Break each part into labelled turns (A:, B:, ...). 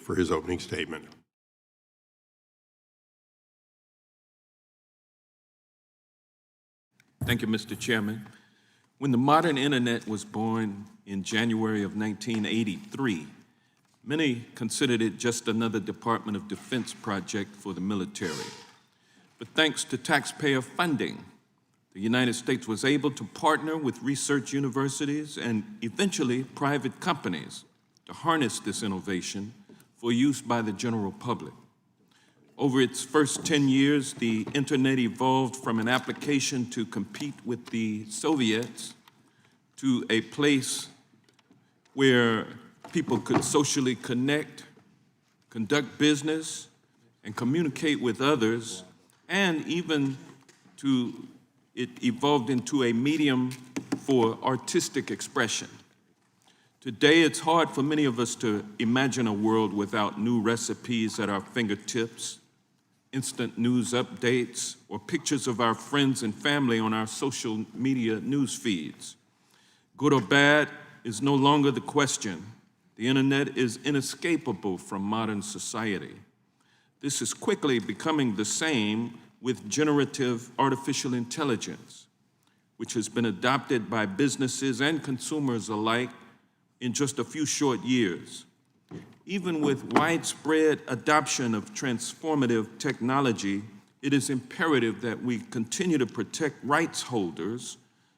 A: for his opening statement.
B: Thank you, Mr. Chairman. When the modern internet was born in January of 1983, many considered it just another Department of Defense project for the military. But thanks to taxpayer funding, the United States was able to partner with research universities and eventually private companies to harness this innovation for use by the general public. Over its first 10 years, the internet evolved from an application to compete with the Soviets to a place where people could socially connect, conduct business, and communicate with others, and even it evolved into a medium for artistic expression. Today, it's hard for many of us to imagine a world without new recipes at our fingertips, instant news updates, or pictures of our friends and family on our social media news feeds. Good or bad is no longer the question. The internet is inescapable from modern society. This is quickly becoming the same with generative artificial intelligence, which has been adopted by businesses and consumers alike in just a few short years. Even with widespread adoption of transformative technology, it is imperative that we continue to protect rights holders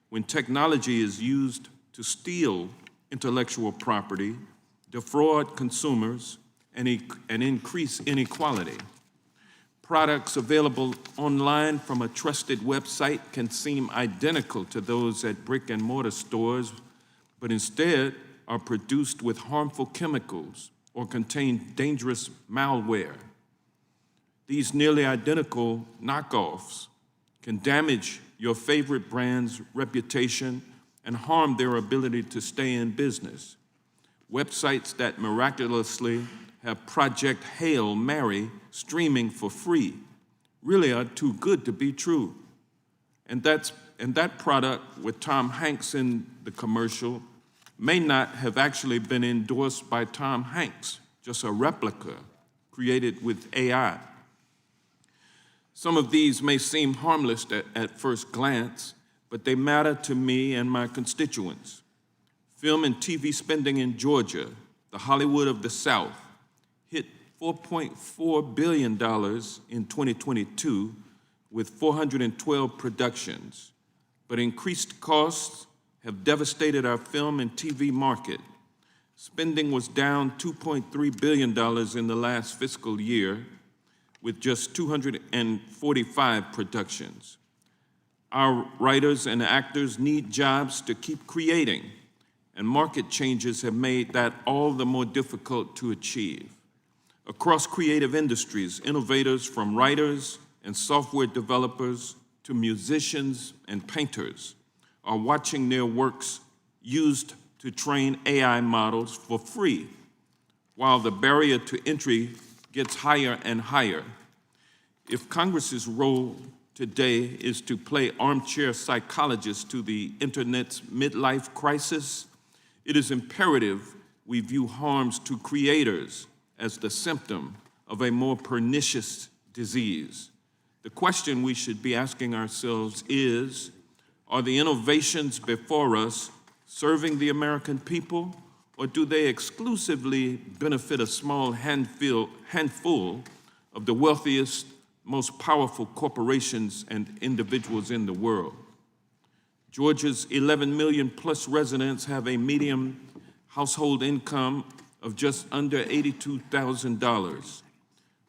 B: when technology is used to steal intellectual property, defraud consumers, and increase inequality. Products available online from a trusted website can seem identical to those at brick-and-mortar stores, but instead are produced with harmful chemicals or contain dangerous malware. These nearly identical knockoffs can damage your favorite brand's reputation and harm their ability to stay in business. Websites that miraculously have Project Hail Mary streaming for free really are too good to be true. And that product with Tom Hanks in the commercial may not have actually been endorsed by Tom Hanks, just a replica created with AI. Some of these may seem harmless at first glance, but they matter to me and my constituents. Film and TV spending in Georgia, the Hollywood of the South, hit $4.4 billion in 2022 with 412 productions, but increased costs have devastated our film and TV market. Spending was down $2.3 billion in the last fiscal year with just 245 productions. Our writers and actors need jobs to keep creating, and market changes have made that all the more difficult to achieve. Across creative industries, innovators from writers and software developers to musicians and painters are watching their works used to train AI models for free, while the barrier to entry gets higher and higher. If Congress's role today is to play armchair psychologist to the internet's midlife crisis, it is imperative we view harms to creators as the symptom of a more pernicious disease. The question we should be asking ourselves is, are the innovations before us serving the American people, or do they exclusively benefit a small handful of the wealthiest, most powerful corporations and individuals in the world? Georgia's 11 million plus residents have a median household income of just under $82,000.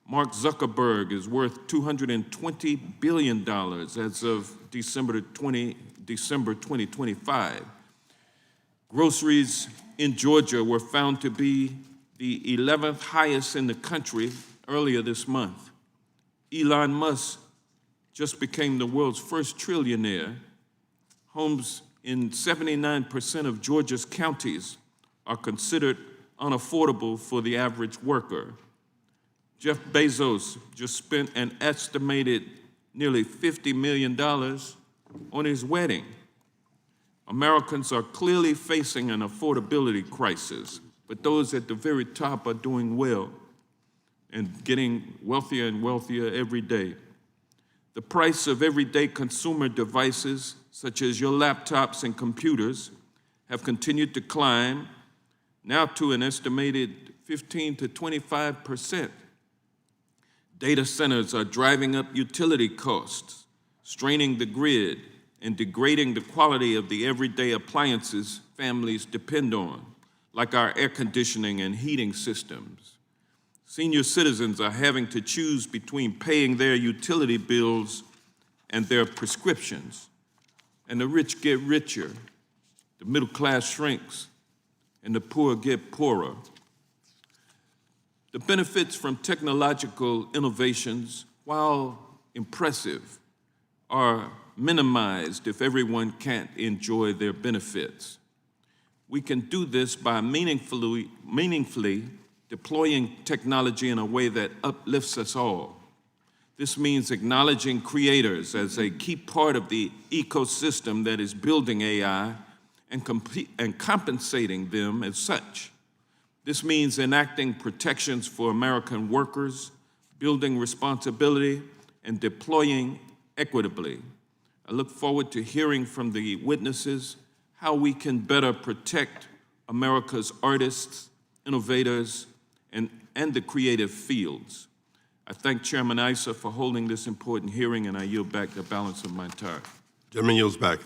B: Mark Zuckerberg is worth $220 billion as of December 2025. Groceries in Georgia were found to be the 11th highest in the country earlier this month. Elon Musk just became the world's first trillionaire. Homes in 79% of Georgia's counties are considered unaffordable for the average worker. Jeff Bezos just spent an estimated nearly $50 million on his wedding. Americans are clearly facing an affordability crisis, but those at the very top are doing well. and getting wealthier and wealthier every day. The price of everyday consumer devices, such as your laptops and computers, have continued to climb, now to an estimated 15 to 25%. Data centers are driving up utility costs, straining the grid, and degrading the quality of the everyday appliances families depend on, like our air conditioning and heating systems. Senior citizens are having to choose between paying their utility bills and their prescriptions. And the rich get richer, the middle class shrinks, and the poor get poorer. The benefits from technological innovations, while impressive, are minimized if everyone can't enjoy their benefits. We can do this by meaningfully deploying technology in a way that uplifts us all. This means acknowledging creators as a key part of the ecosystem that is building AI and compensating them as such. This means enacting protections for American workers, building responsibility, and deploying equitably. I look forward to hearing from the witnesses how we can better protect America's artists, innovators, and the creative fields. I thank Chairman Issa for holding this important hearing, and I yield back the balance of my time.
A: Gentleman yields back.